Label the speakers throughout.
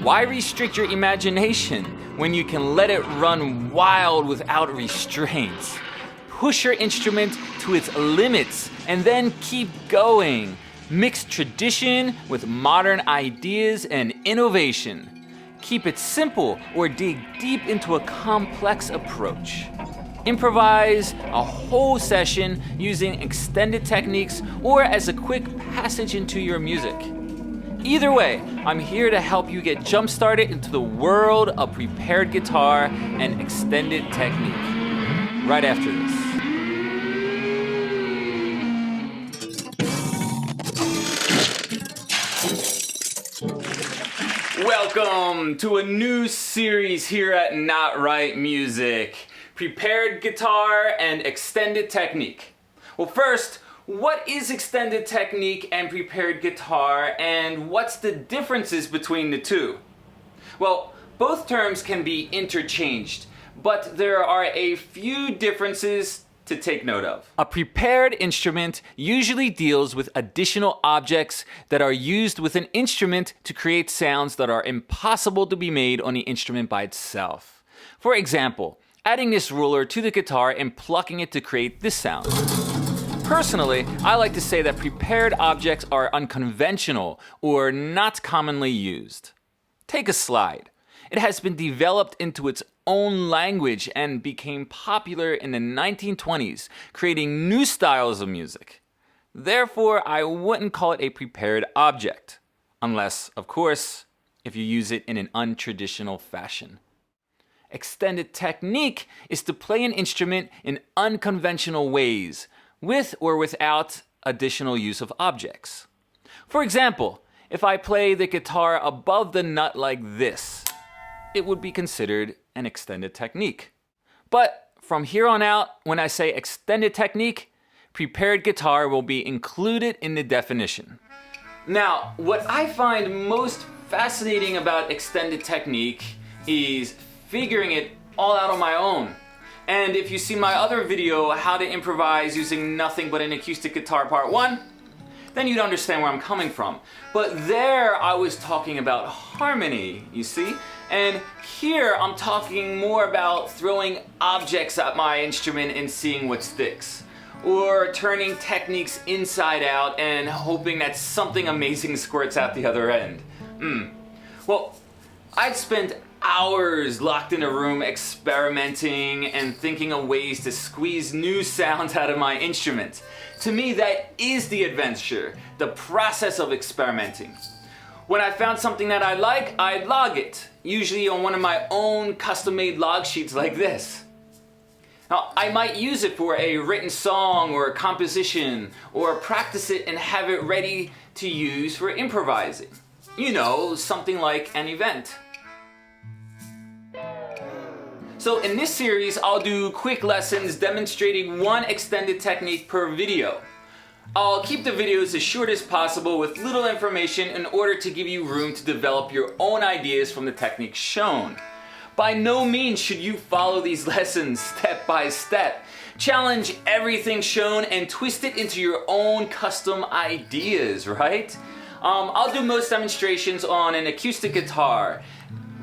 Speaker 1: Why restrict your imagination when you can let it run wild without restraints? Push your instrument to its limits and then keep going. Mix tradition with modern ideas and innovation. Keep it simple or dig deep into a complex approach. Improvise a whole session using extended techniques or as a quick passage into your music. Either way, I'm here to help you get jump-started into the world of prepared guitar and extended technique. Right after this. Welcome to a new series here at Not Right Music. Prepared guitar and extended technique. Well, first, what is extended technique and prepared guitar, and what's the differences between the two? Well, both terms can be interchanged, but there are a few differences to take note of. A prepared instrument usually deals with additional objects that are used with an instrument to create sounds that are impossible to be made on the instrument by itself. For example, adding this ruler to the guitar and plucking it to create this sound. Personally, I like to say that prepared objects are unconventional or not commonly used. Take a slide. It has been developed into its own language and became popular in the 1920s, creating new styles of music. Therefore, I wouldn't call it a prepared object, unless, of course, if you use it in an untraditional fashion. Extended technique is to play an instrument in unconventional ways, with or without additional use of objects. For example, if I play the guitar above the nut like this, it would be considered an extended technique. But from here on out, when I say extended technique, prepared guitar will be included in the definition. Now, what I find most fascinating about extended technique is figuring it all out on my own. And if you see my other video, how to improvise using nothing but an acoustic guitar part 1, then you'd understand where I'm coming from. But there I was talking about harmony, you see? And here I'm talking more about throwing objects at my instrument and seeing what sticks. Or turning techniques inside out and hoping that something amazing squirts out the other end. Well, I'd spent hours locked in a room experimenting and thinking of ways to squeeze new sounds out of my instrument. To me, that is the adventure, the process of experimenting. When I found something that I like, I'd log it, usually on one of my own custom-made log sheets like this. Now, I might use it for a written song or a composition, or practice it and have it ready to use for improvising. You know, something like an event. So in this series, I'll do quick lessons demonstrating one extended technique per video. I'll keep the videos as short as possible with little information in order to give you room to develop your own ideas from the techniques shown. By no means should you follow these lessons step by step. Challenge everything shown and twist it into your own custom ideas, right? I'll do most demonstrations on an acoustic guitar.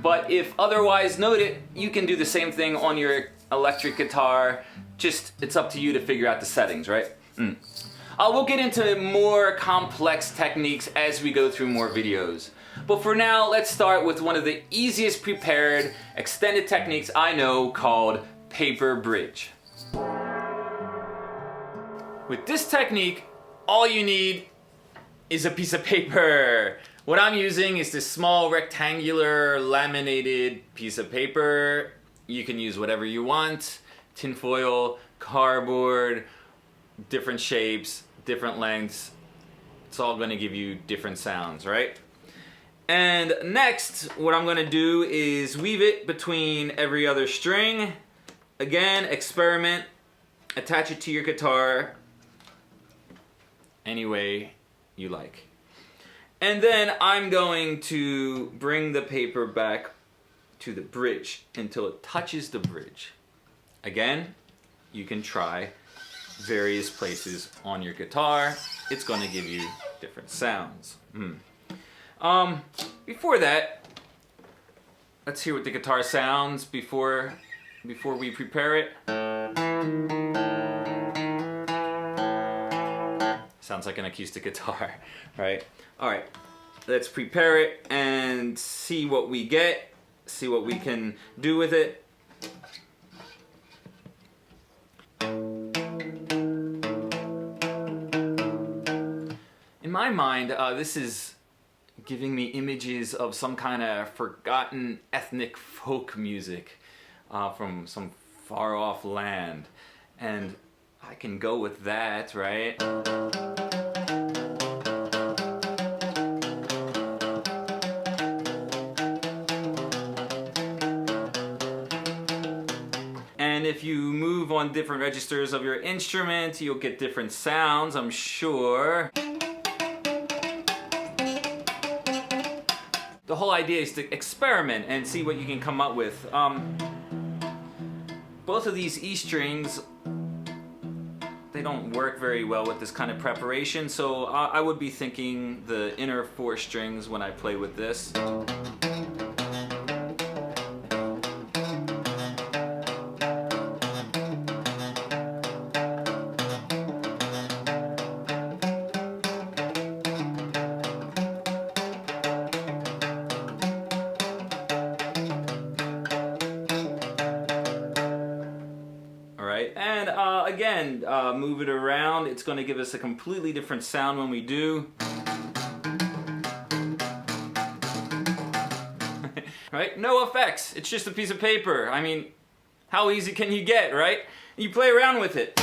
Speaker 1: But if otherwise noted, you can do the same thing on your electric guitar. Just, it's up to you to figure out the settings, right? We'll get into more complex techniques as we go through more videos. But for now, let's start with one of the easiest prepared extended techniques I know called paper bridge. With this technique, all you need is a piece of paper. What I'm using is this small rectangular laminated piece of paper. You can use whatever you want. Tinfoil, cardboard, different shapes, different lengths. It's all gonna give you different sounds, right? And next, what I'm gonna do is weave it between every other string. Again, experiment, attach it to your guitar any way you like. And then I'm going to bring the paper back to the bridge until it touches the bridge. Again, you can try various places on your guitar. It's going to give you different sounds. Before that, Let's hear what the guitar sounds before we prepare it. Sounds like an acoustic guitar, right? All right, let's prepare it and see what we get, see what we can do with it. In my mind, this is giving me images of some kind of forgotten ethnic folk music from some far off land. And I can go with that, right? And if you move on different registers of your instrument, you'll get different sounds, I'm sure. The whole idea is to experiment and see what you can come up with. Both of these E strings, they don't work very well with this kind of preparation, so I would be thinking the inner 4 strings when I play with this. And again, move it around. It's going to give us a completely different sound when we do. Right? No effects. It's just a piece of paper. I mean, how easy can you get, right? You play around with it.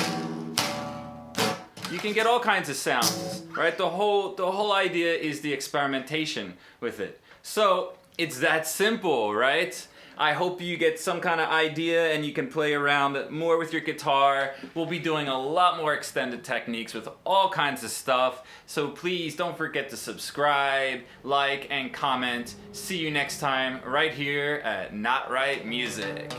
Speaker 1: You can get all kinds of sounds, right? The whole idea is the experimentation with it. So it's that simple, right? I hope you get some kind of idea and you can play around more with your guitar. We'll be doing a lot more extended techniques with all kinds of stuff. So please don't forget to subscribe, like, and comment. See you next time right here at Not Right Music.